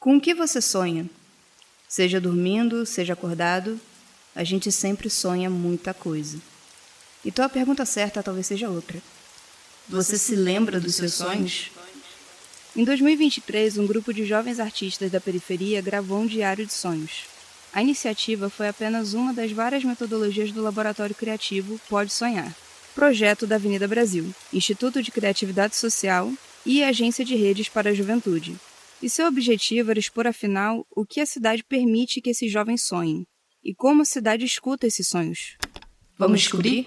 Com o que você sonha? Seja dormindo, seja acordado, a gente sempre sonha muita coisa. Então a pergunta certa talvez seja outra. Você se lembra dos seus sonhos? Em 2023, um grupo de jovens artistas da periferia gravou um diário de sonhos. A iniciativa foi apenas uma das várias metodologias do Laboratório Criativo Pode Sonhar, projeto da Avenida Brasil, Instituto de Criatividade Social e Agência de Redes para a Juventude. E seu objetivo era expor, afinal, o que a cidade permite que esses jovens sonhem e como a cidade escuta esses sonhos. Vamos descobrir?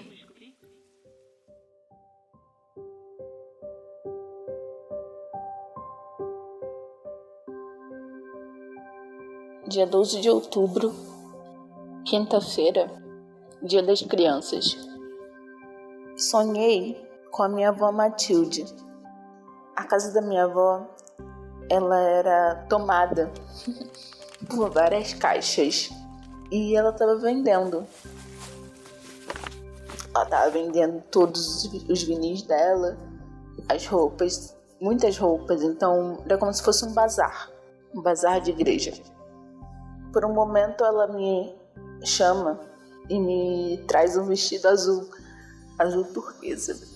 Dia 12 de outubro, quinta-feira, Dia das Crianças. Sonhei com a minha avó Matilde. A casa da minha avó, ela era tomada por várias caixas e ela estava vendendo. Ela estava vendendo todos os vinis dela, as roupas, muitas roupas. Então era como se fosse um bazar de igreja. Por um momento ela me chama e me traz um vestido azul turquesa.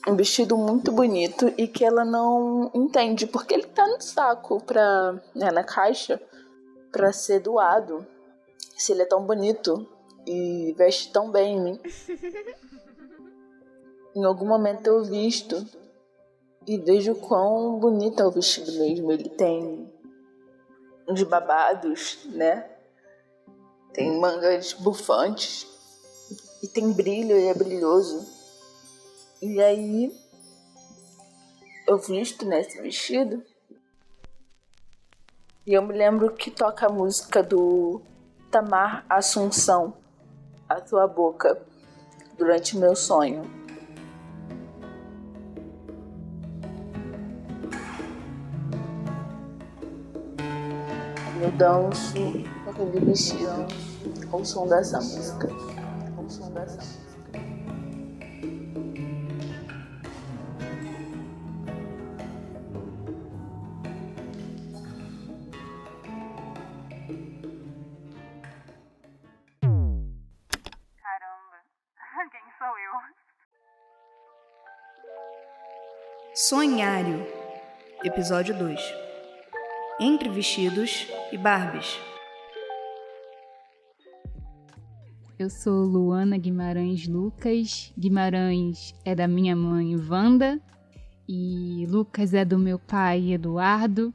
Um vestido muito bonito e que ela não entende porque ele tá no saco na caixa para ser doado. Se ele é tão bonito e veste tão bem em mim. Em algum momento eu visto e vejo quão bonito é o vestido mesmo. Ele tem uns babados, né? Tem mangas bufantes e tem brilho, ele é brilhoso. E aí eu visto nesse vestido e eu me lembro que toca a música do Tamar Assunção, A Tua Boca, durante o meu sonho. Eu danço com aquele vestido ao som dessa música. Caramba, quem sou eu? Sonhário, episódio 2. Entre vestidos e Barbies. Eu sou Luana Guimarães Lucas. Guimarães é da minha mãe Wanda e Lucas é do meu pai Eduardo.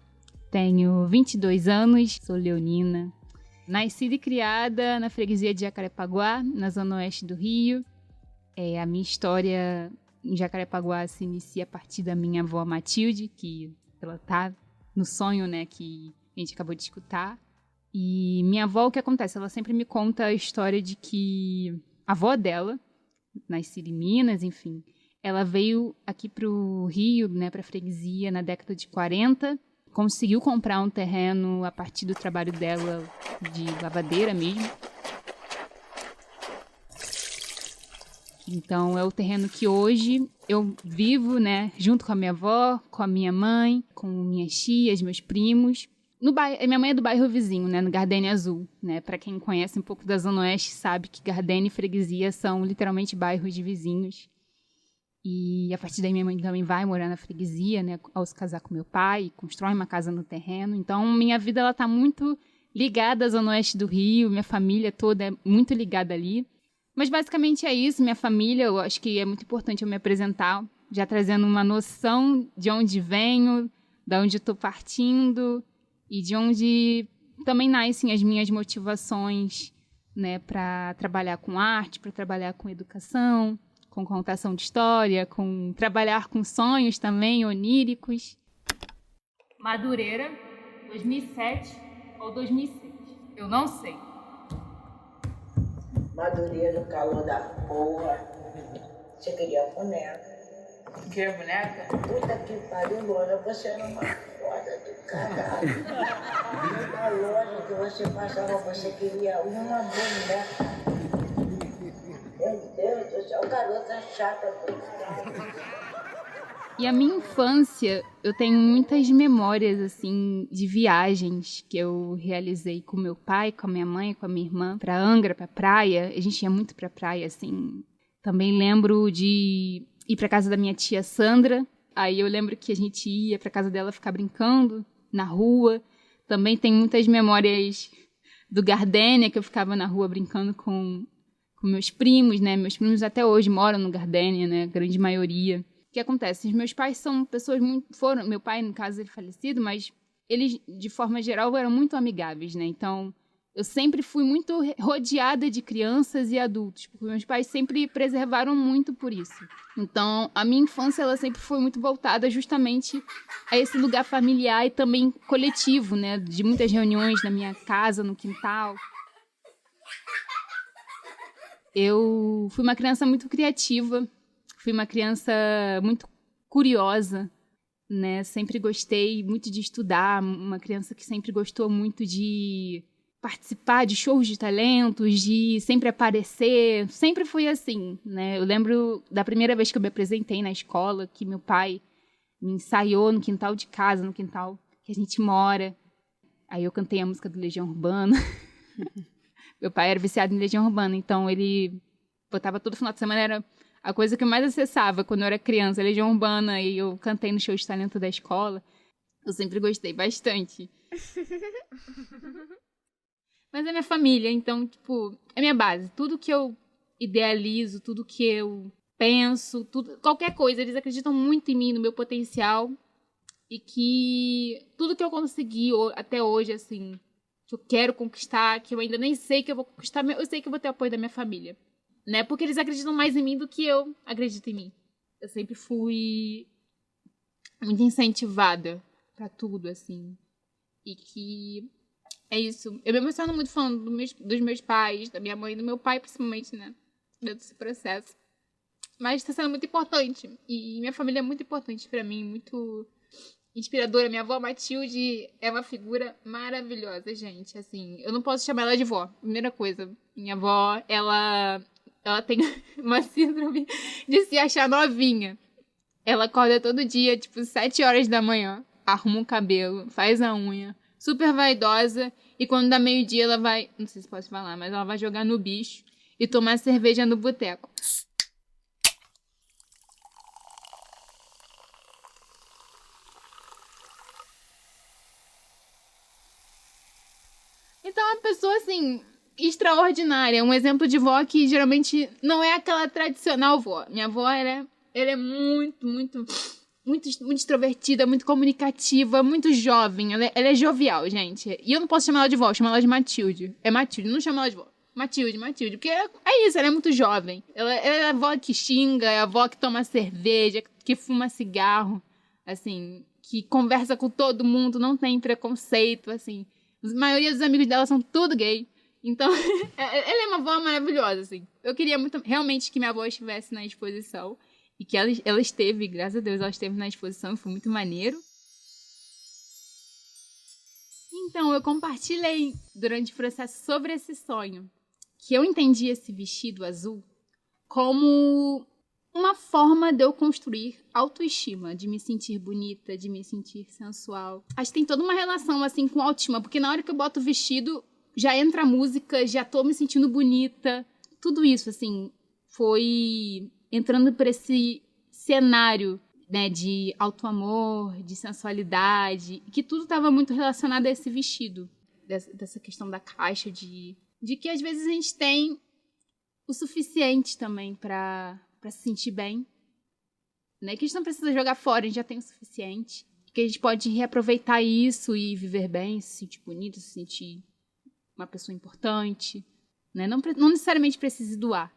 Tenho 22 anos, sou leonina. Nascida e criada na freguesia de Jacarepaguá, na zona oeste do Rio. A minha história em Jacarepaguá se inicia a partir da minha avó Matilde, que ela tá no sonho, né, que a gente acabou de escutar. E minha avó, o que acontece? Ela sempre me conta a história de que a avó dela, nascida em Minas, enfim, ela veio aqui pro Rio, né, pra freguesia, na década de 40, conseguiu comprar um terreno a partir do trabalho dela de lavadeira mesmo. Então, é o terreno que hoje eu vivo, né, junto com a minha avó, com a minha mãe, com minhas tias, meus primos. Minha mãe é do bairro vizinho, né, no Gardênia Azul, né? Para quem conhece um pouco da Zona Oeste sabe que Gardênia e Freguesia são literalmente bairros de vizinhos. E a partir daí minha mãe também vai morar na freguesia, né, ao se casar com meu pai, constrói uma casa no terreno. Então, minha vida ela tá muito ligada à Zona Oeste do Rio, minha família toda é muito ligada ali. Mas basicamente é isso, minha família, eu acho que é muito importante eu me apresentar, já trazendo uma noção de onde venho, de onde estou partindo e de onde também nascem as minhas motivações, né, para trabalhar com arte, para trabalhar com educação, com contação de história, com trabalhar com sonhos também oníricos. Madureira, 2007 ou 2006, eu não sei. Madureira, no calor da porra. Você queria boneca. Quer boneca? Puta que pariu, Luana, você era uma foda do caralho. Na loja que você passava, você queria uma boneca. Meu Deus do céu, garota chata do caralho. E a minha infância, eu tenho muitas memórias, assim, de viagens que eu realizei com meu pai, com a minha mãe, com a minha irmã, pra Angra, pra praia. A gente ia muito pra praia, assim. Também lembro de ir pra casa da minha tia Sandra. Aí eu lembro que a gente ia pra casa dela ficar brincando na rua. Também tem muitas memórias do Gardênia, que eu ficava na rua brincando com meus primos, né? Meus primos até hoje moram no Gardênia, né? A grande maioria. O que acontece? Os meus pais são pessoas muito... Meu pai, no caso, ele é falecido, mas eles, de forma geral, eram muito amigáveis, né? Então, eu sempre fui muito rodeada de crianças e adultos, porque meus pais sempre preservaram muito por isso. Então, a minha infância, ela sempre foi muito voltada justamente a esse lugar familiar e também coletivo, né? De muitas reuniões na minha casa, no quintal. Eu fui uma criança muito criativa, fui uma criança muito curiosa, né? Sempre gostei muito de estudar, uma criança que sempre gostou muito de participar de shows de talentos, de sempre aparecer, sempre fui assim, né? Eu lembro da primeira vez que eu me apresentei na escola, que meu pai me ensaiou no quintal de casa, no quintal que a gente mora. Aí eu cantei a música do Legião Urbana. Meu pai era viciado em Legião Urbana, então ele botava todo final de semana, era a coisa que eu mais acessava quando eu era criança, Legião Urbana, e eu cantei no show de talento da escola. Eu sempre gostei bastante. Mas é minha família, então, tipo, é minha base. Tudo que eu idealizo, tudo que eu penso, tudo, qualquer coisa, eles acreditam muito em mim, no meu potencial. E que tudo que eu consegui até hoje, assim, que eu quero conquistar, que eu ainda nem sei que eu vou conquistar, eu sei que eu vou ter o apoio da minha família. Né? Porque eles acreditam mais em mim do que eu acredito em mim. Eu sempre fui muito incentivada pra tudo, assim. E que é isso. Eu me emociono muito falando dos meus pais, da minha mãe e do meu pai, principalmente, né? Dentro desse processo. Mas tá sendo muito importante. E minha família é muito importante pra mim, muito inspiradora. Minha avó Matilde é uma figura maravilhosa, gente. Assim, eu não posso chamar ela de vó. Primeira coisa, minha avó, ela tem uma síndrome de se achar novinha. Ela acorda todo dia, tipo, 7 horas da manhã, arruma o cabelo, faz a unha, super vaidosa, e quando dá meio-dia ela vai, não sei se posso falar, mas ela vai jogar no bicho e tomar cerveja no boteco. Então é uma pessoa, assim, extraordinária. Um exemplo de vó que geralmente não é aquela tradicional vó. Minha avó, ela é muito extrovertida, muito comunicativa, muito jovem. Ela é jovial, gente. E eu não posso chamar ela de vó, eu chamo ela de Matilde. É Matilde, não chamo ela de vó. Matilde. Porque é isso, ela é muito jovem. Ela é a avó que xinga, é a avó que toma cerveja, que fuma cigarro, assim, que conversa com todo mundo, não tem preconceito, assim. A maioria dos amigos dela são tudo gay. Então, ela é uma avó maravilhosa, assim. Eu queria muito, realmente, que minha avó estivesse na exposição. E que ela esteve, graças a Deus, ela esteve na exposição. Foi muito maneiro. Então, eu compartilhei durante o processo sobre esse sonho. Que eu entendi esse vestido azul como uma forma de eu construir autoestima, de me sentir bonita, de me sentir sensual. Acho que tem toda uma relação, assim, com autoestima, porque na hora que eu boto o vestido, já entra a música, já tô me sentindo bonita. Tudo isso, assim, foi entrando por esse cenário, né, de autoamor, de sensualidade, que tudo estava muito relacionado a esse vestido, dessa questão da caixa, de que às vezes a gente tem o suficiente também pra se sentir bem, né? Que a gente não precisa jogar fora, a gente já tem o suficiente. Que a gente pode reaproveitar isso e viver bem, se sentir bonito, se sentir uma pessoa importante, né? Não necessariamente precisa doar.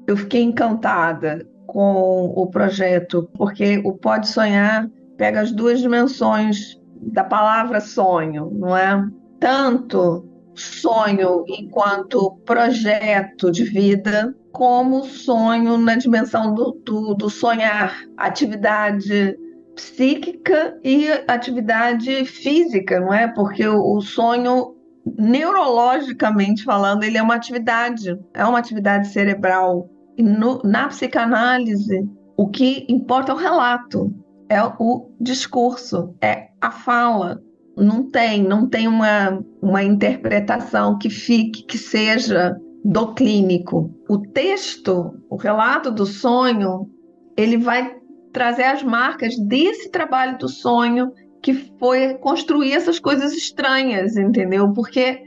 Eu fiquei encantada com o projeto, porque o Pode Sonhar pega as duas dimensões da palavra sonho, não é? Tanto sonho enquanto projeto de vida, como sonho na dimensão do sonhar, atividade psíquica e atividade física, não é? Porque o sonho, neurologicamente falando, ele é uma atividade cerebral. E na psicanálise, o que importa é o relato, é o discurso, é a fala. Não tem uma interpretação que fique, que seja do clínico. O texto, o relato do sonho, ele vai trazer as marcas desse trabalho do sonho que foi construir essas coisas estranhas, entendeu? Porque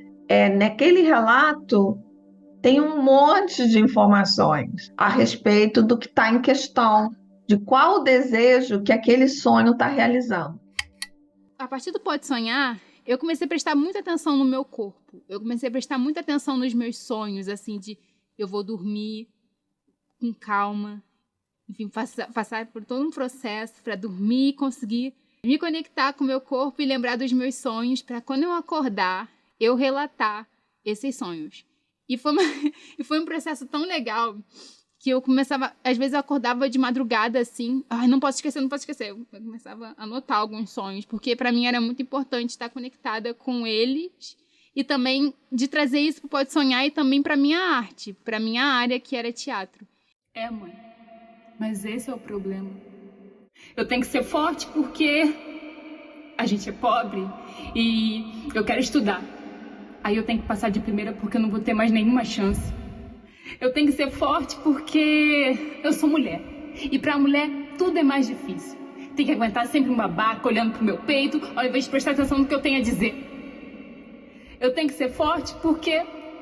naquele relato tem um monte de informações a respeito do que está em questão, de qual o desejo que aquele sonho está realizando. A partir do Pode Sonhar, eu comecei a prestar muita atenção no meu corpo. Eu comecei a prestar muita atenção nos meus sonhos, assim, de eu vou dormir com calma. Enfim, passar por todo um processo para dormir e conseguir me conectar com o meu corpo e lembrar dos meus sonhos, para quando eu acordar, eu relatar esses sonhos. E foi um processo tão legal que eu começava... Às vezes eu acordava de madrugada, assim... Ai, não posso esquecer. Eu começava a anotar alguns sonhos, porque para mim era muito importante estar conectada com eles e também de trazer isso para Pode Sonhar e também para minha arte, para minha área, que era teatro. Mãe, mas esse é o problema. Eu tenho que ser forte porque a gente é pobre e eu quero estudar. Aí eu tenho que passar de primeira porque eu não vou ter mais nenhuma chance. Eu tenho que ser forte porque eu sou mulher. E pra mulher tudo é mais difícil. Tem que aguentar sempre um babaca olhando pro meu peito ao invés de prestar atenção no que eu tenho a dizer. Eu tenho que ser forte porque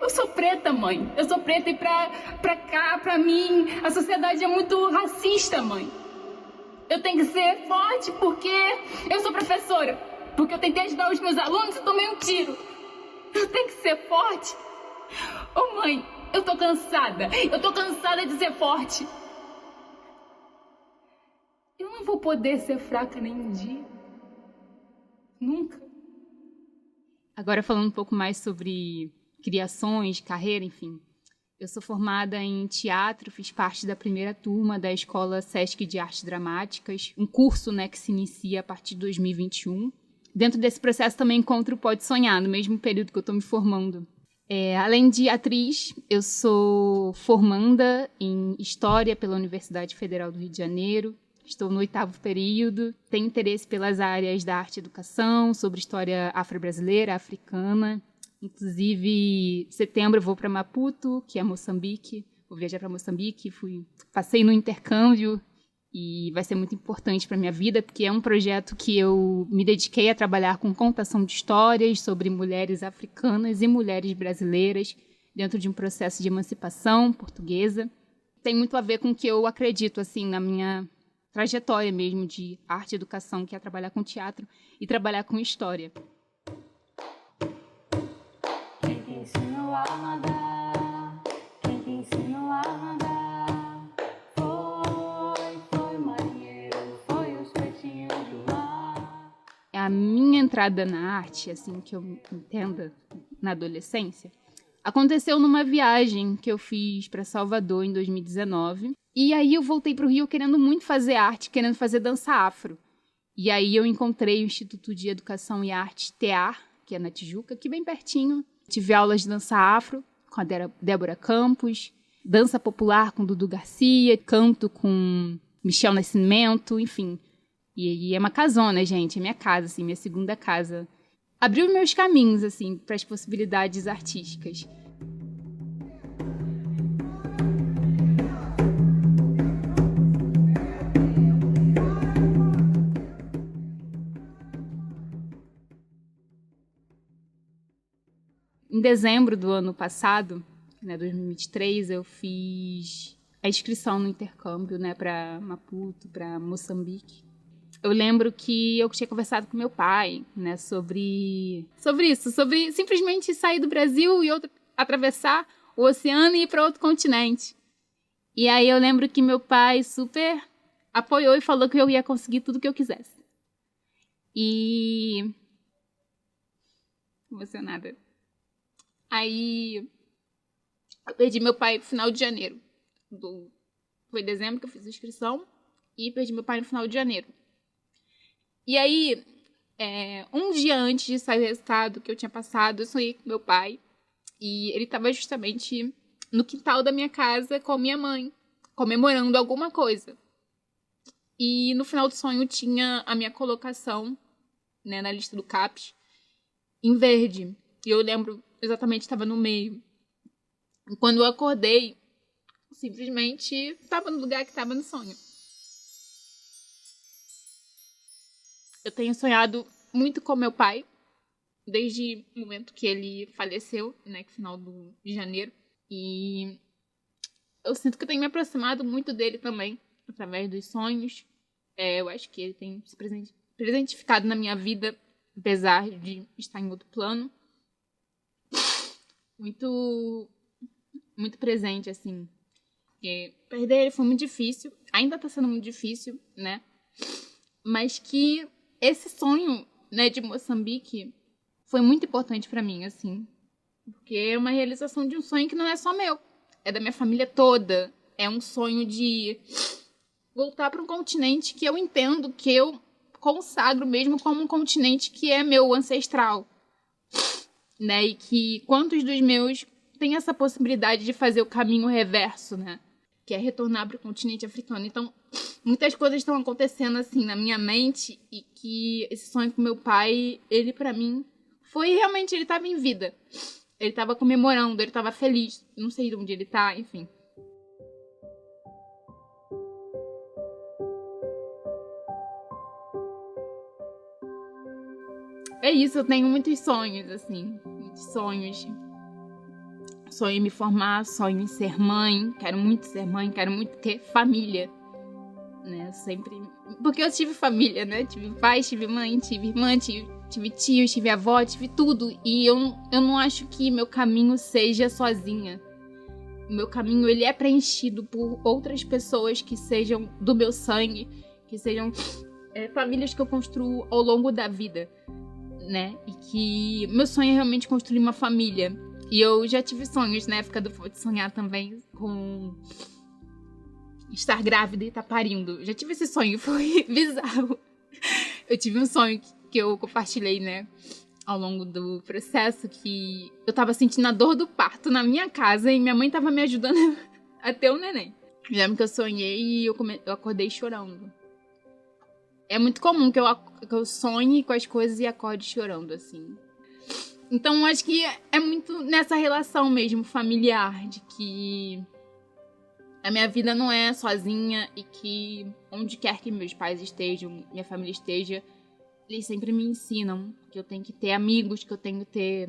eu sou preta, mãe. Eu sou preta e pra cá, pra mim, a sociedade é muito racista, mãe. Eu tenho que ser forte porque eu sou professora. Porque eu tentei ajudar os meus alunos e tomei um tiro. Eu tenho que ser forte. Ô, mãe, eu tô cansada. Eu tô cansada de ser forte. Eu não vou poder ser fraca nenhum dia. Nunca. Agora falando um pouco mais sobre criações, carreira, enfim. Eu sou formada em teatro, fiz parte da primeira turma da Escola Sesc de Artes Dramáticas, um curso, né, que se inicia a partir de 2021. Dentro desse processo também encontro o Pode Sonhar, no mesmo período que eu estou me formando. Além de atriz, eu sou formanda em História pela Universidade Federal do Rio de Janeiro. Estou no 8º período, tenho interesse pelas áreas da arte e educação, sobre história afro-brasileira, africana. Inclusive, em setembro eu vou para Maputo, que é Moçambique. Vou viajar para Moçambique, passei no intercâmbio e vai ser muito importante para minha vida, porque é um projeto que eu me dediquei a trabalhar com contação de histórias sobre mulheres africanas e mulheres brasileiras dentro de um processo de emancipação portuguesa. Tem muito a ver com o que eu acredito, assim, na minha trajetória mesmo de arte e educação, que é trabalhar com teatro e trabalhar com história. Quem te ensinou a nadar? Quem te ensinou a nadar? Foi marinheiro, foi os peixinhos do mar. A minha entrada na arte, assim, que eu entenda, na adolescência, aconteceu numa viagem que eu fiz para Salvador em 2019. E aí eu voltei para o Rio querendo muito fazer arte, querendo fazer dança afro. E aí eu encontrei o Instituto de Educação e Arte TEAR, que é na Tijuca, aqui bem pertinho. Tive aulas de dança afro com a Débora Campos, dança popular com Dudu Garcia, canto com Michel Nascimento, enfim. E é uma casona, gente, é minha casa, assim, minha segunda casa. Abriu meus caminhos, assim, para as possibilidades artísticas. Em dezembro do ano passado, né, 2023, eu fiz a inscrição no intercâmbio, né, para Maputo, para Moçambique. Eu lembro que eu tinha conversado com meu pai, né, sobre isso, sobre simplesmente sair do Brasil e atravessar o oceano e ir para outro continente. E aí eu lembro que meu pai super apoiou e falou que eu ia conseguir tudo que eu quisesse. E... emocionada. Aí eu perdi meu pai no final de janeiro. Foi dezembro que eu fiz a inscrição e perdi meu pai no final de janeiro. E aí, um dia antes de sair o resultado que eu tinha passado, eu sonhei com meu pai. E ele estava justamente no quintal da minha casa com minha mãe, comemorando alguma coisa. E no final do sonho tinha a minha colocação, né, na lista do CAPES, em verde. E eu lembro exatamente, estava no meio. E quando eu acordei, simplesmente estava no lugar que estava no sonho. Eu tenho sonhado muito com meu pai, desde o momento que ele faleceu, né, que final de janeiro. E eu sinto que eu tenho me aproximado muito dele também, através dos sonhos. Eu acho que ele tem se presentificado na minha vida, apesar de estar em outro plano. Muito, muito presente, assim. Porque perder ele foi muito difícil, ainda tá sendo muito difícil, né? Mas que esse sonho, né, de Moçambique foi muito importante pra mim, assim. Porque é uma realização de um sonho que não é só meu, é da minha família toda. É um sonho de voltar para um continente que eu entendo, que eu consagro mesmo como um continente que é meu ancestral, né? E que quantos dos meus têm essa possibilidade de fazer o caminho reverso, né? Que é retornar para o continente africano. Então, muitas coisas estão acontecendo assim na minha mente e que esse sonho com meu pai, ele para mim foi realmente, ele estava em vida. Ele estava comemorando, ele estava feliz. Não sei de onde ele tá, enfim. É isso, eu tenho muitos sonhos, assim. Muitos sonhos. Sonho em me formar, sonho em ser mãe. Quero muito ser mãe, quero muito ter família. Né? Sempre. Porque eu tive família, né? Tive pai, tive mãe, tive irmã, tive tios, tive avó, tive tudo. E eu não acho que meu caminho seja sozinha. O meu caminho, ele é preenchido por outras pessoas que sejam do meu sangue, que sejam famílias que eu construo ao longo da vida, né? E que meu sonho é realmente construir uma família. E eu já tive sonhos na época do Pode Sonhar também, com estar grávida e estar parindo. Já tive esse sonho, foi bizarro. Eu tive um sonho que eu compartilhei, né, ao longo do processo, que eu tava sentindo a dor do parto na minha casa e minha mãe tava me ajudando a ter o neném. Eu lembro que eu sonhei e eu acordei chorando. É muito comum que eu sonhe com as coisas e acorde chorando, assim. Então, acho que é muito nessa relação mesmo familiar, de que a minha vida não é sozinha e que onde quer que meus pais estejam, minha família esteja, eles sempre me ensinam que eu tenho que ter amigos, que eu tenho que ter...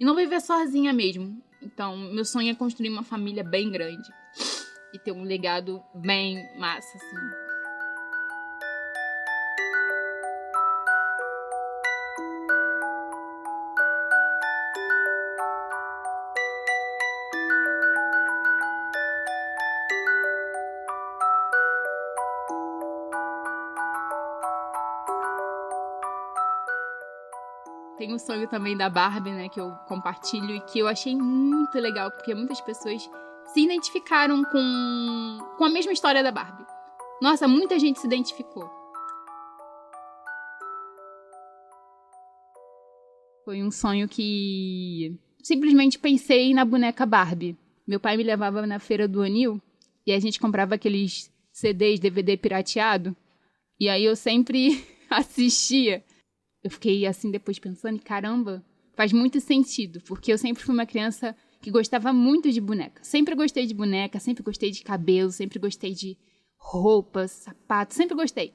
E não viver sozinha mesmo. Então, meu sonho é construir uma família bem grande e ter um legado bem massa, assim. Tem o sonho também da Barbie, né, que eu compartilho e que eu achei muito legal, porque muitas pessoas se identificaram com a mesma história da Barbie. Nossa, muita gente se identificou. Foi um sonho que simplesmente pensei na boneca Barbie. Meu pai me levava na feira do Anil e a gente comprava aqueles CDs, DVD pirateado. E aí eu sempre assistia. Eu fiquei assim depois pensando, e caramba, faz muito sentido, porque eu sempre fui uma criança que gostava muito de boneca. Sempre gostei de boneca, sempre gostei de cabelo, sempre gostei de roupas, sapatos, sempre gostei.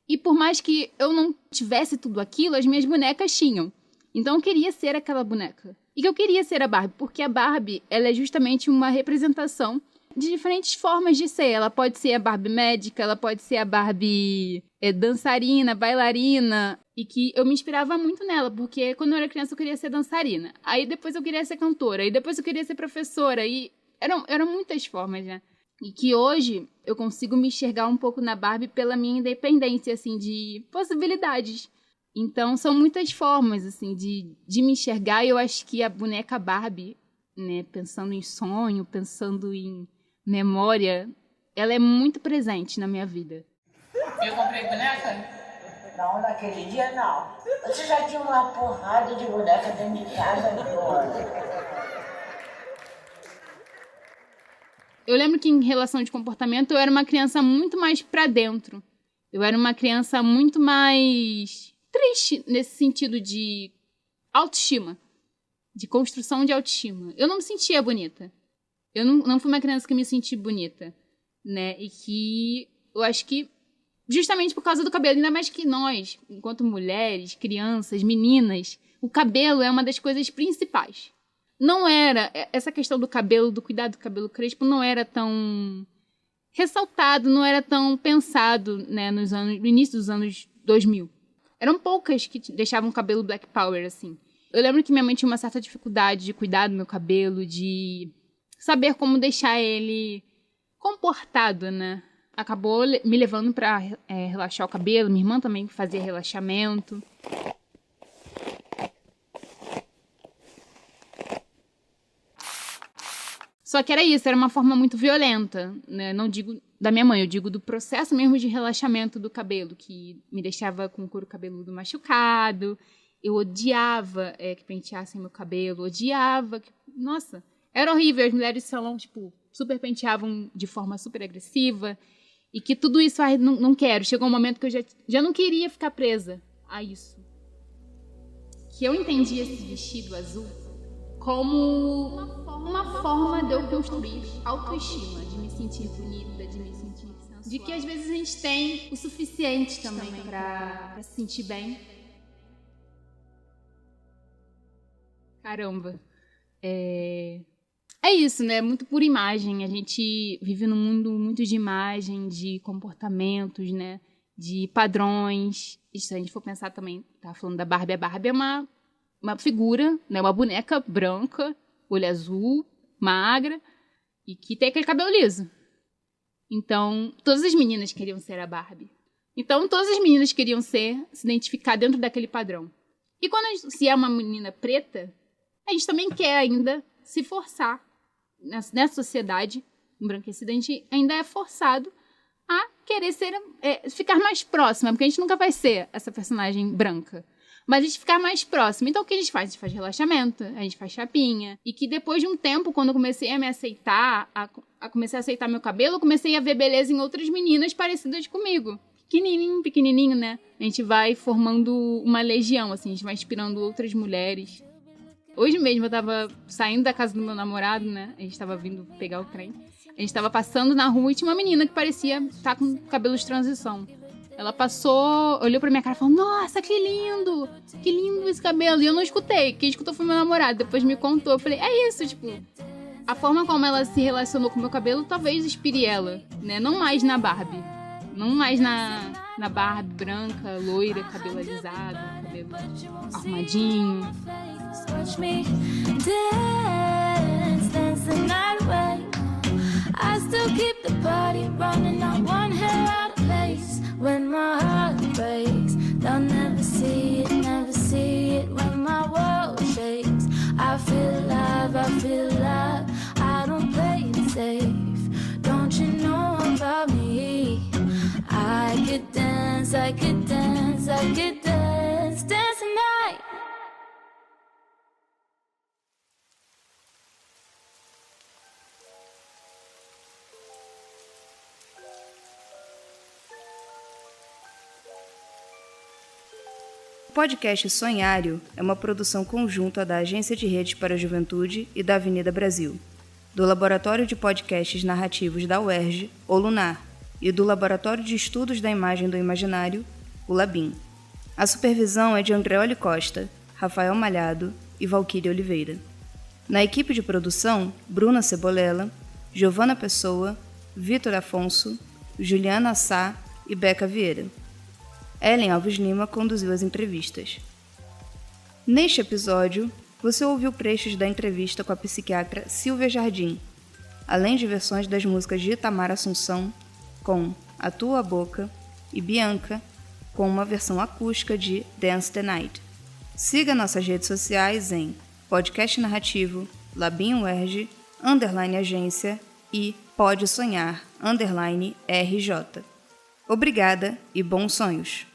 E por mais que eu não tivesse tudo aquilo, as minhas bonecas tinham. Então eu queria ser aquela boneca. E que eu queria ser a Barbie, porque a Barbie, ela é justamente uma representação de diferentes formas de ser. Ela pode ser a Barbie médica, ela pode ser a Barbie dançarina, bailarina, e que eu me inspirava muito nela, porque quando eu era criança eu queria ser dançarina, aí depois eu queria ser cantora, aí depois eu queria ser professora, e eram muitas formas, né? E que hoje eu consigo me enxergar um pouco na Barbie pela minha independência, assim, de possibilidades. Então são muitas formas, assim, de me enxergar, e eu acho que a boneca Barbie, né, pensando em sonho, pensando em memória, ela é muito presente na minha vida. Eu comprei boneca? Não, naquele dia não. Você já tinha uma porrada de boneca dentro de casa agora. Eu lembro que em relação de comportamento eu era uma criança muito mais pra dentro. Eu era uma criança muito mais triste nesse sentido de autoestima, de construção de autoestima. Eu não me sentia bonita. Eu não fui uma criança que me senti bonita, né? E que eu acho que justamente por causa do cabelo, ainda mais que nós, enquanto mulheres, crianças, meninas, o cabelo é uma das coisas principais. Não era, essa questão do cabelo, do cuidado do cabelo crespo, não era tão ressaltado, não era tão pensado, né, no início dos anos 2000. Eram poucas que deixavam o cabelo black power, assim. Eu lembro que minha mãe tinha uma certa dificuldade de cuidar do meu cabelo, de saber como deixar ele comportado, né? Acabou me levando pra relaxar o cabelo. Minha irmã também fazia relaxamento. Só que era isso, era uma forma muito violenta, né? Não digo da minha mãe, eu digo do processo mesmo de relaxamento do cabelo, que me deixava com o couro cabeludo machucado. Eu odiava que penteassem meu cabelo, odiava. Nossa, era horrível. As mulheres de salão, tipo, super penteavam de forma super agressiva. E que tudo isso, não quero. Chegou um momento que eu já não queria ficar presa a isso. Que eu entendi esse vestido azul como uma forma de eu construir autoestima, de me sentir bonita, de me sentir sensual. De que às vezes a gente tem o suficiente também pra se sentir bem. Caramba. É isso, né? Muito por imagem. A gente vive num mundo muito de imagem, de comportamentos, né? De padrões. E se a gente for pensar também, tá falando da Barbie. A Barbie é uma figura, né? Uma boneca branca, olho azul, magra, e que tem aquele cabelo liso. Então, todas as meninas queriam ser a Barbie. Então, todas as meninas queriam se identificar dentro daquele padrão. E quando se é uma menina preta, a gente também quer ainda se forçar. Nessa sociedade embranquecida, a gente ainda é forçado a querer ficar mais próxima, porque a gente nunca vai ser essa personagem branca. Mas a gente ficar mais próxima. Então, o que a gente faz? A gente faz relaxamento, a gente faz chapinha. E que depois de um tempo, quando eu comecei a me aceitar, comecei a aceitar meu cabelo, eu comecei a ver beleza em outras meninas parecidas comigo. Pequenininho, né? A gente vai formando uma legião, assim, a gente vai inspirando outras mulheres. Hoje mesmo eu tava saindo da casa do meu namorado, né? A gente tava vindo pegar o trem. A gente tava passando na rua e tinha uma menina que parecia estar com cabelo de transição. Ela passou, olhou pra minha cara e falou: nossa, que lindo esse cabelo. E eu não escutei, quem escutou foi meu namorado. Depois me contou, eu falei, é isso, tipo, a forma como ela se relacionou com o meu cabelo talvez inspire ela, né? Não mais na Barbie. Não mais na Barbie branca, loira, cabelo alisado, cabelo arrumadinho. Watch me dance the night away. I still keep the party running, not one hair out of place. When my heart breaks, they'll never see it when my world shakes. I feel alive, I don't play it safe. Don't you know about me? I could dance, dance tonight. O podcast Sonhário é uma produção conjunta da Agência de Redes para a Juventude e da Avenida Brasil, do Laboratório de Podcasts Narrativos da UERJ, o LUNAR, e do Laboratório de Estudos da Imagem do Imaginário, o LABIM. A supervisão é de Andreoli Costa, Rafael Malhado e Valquíria Oliveira. Na equipe de produção, Bruna Cebolela, Giovana Pessoa, Vitor Afonso, Juliana Sá e Beca Vieira. Ellen Alves Lima conduziu as entrevistas. Neste episódio, você ouviu trechos da entrevista com a psiquiatra Silvia Jardim, além de versões das músicas de Itamar Assunção, com A Tua Boca, e Bianca, com uma versão acústica de Dance the Night. Siga nossas redes sociais em Podcast Narrativo, Labinho UERJ, _agência e Pode Sonhar, _RJ. Obrigada e bons sonhos!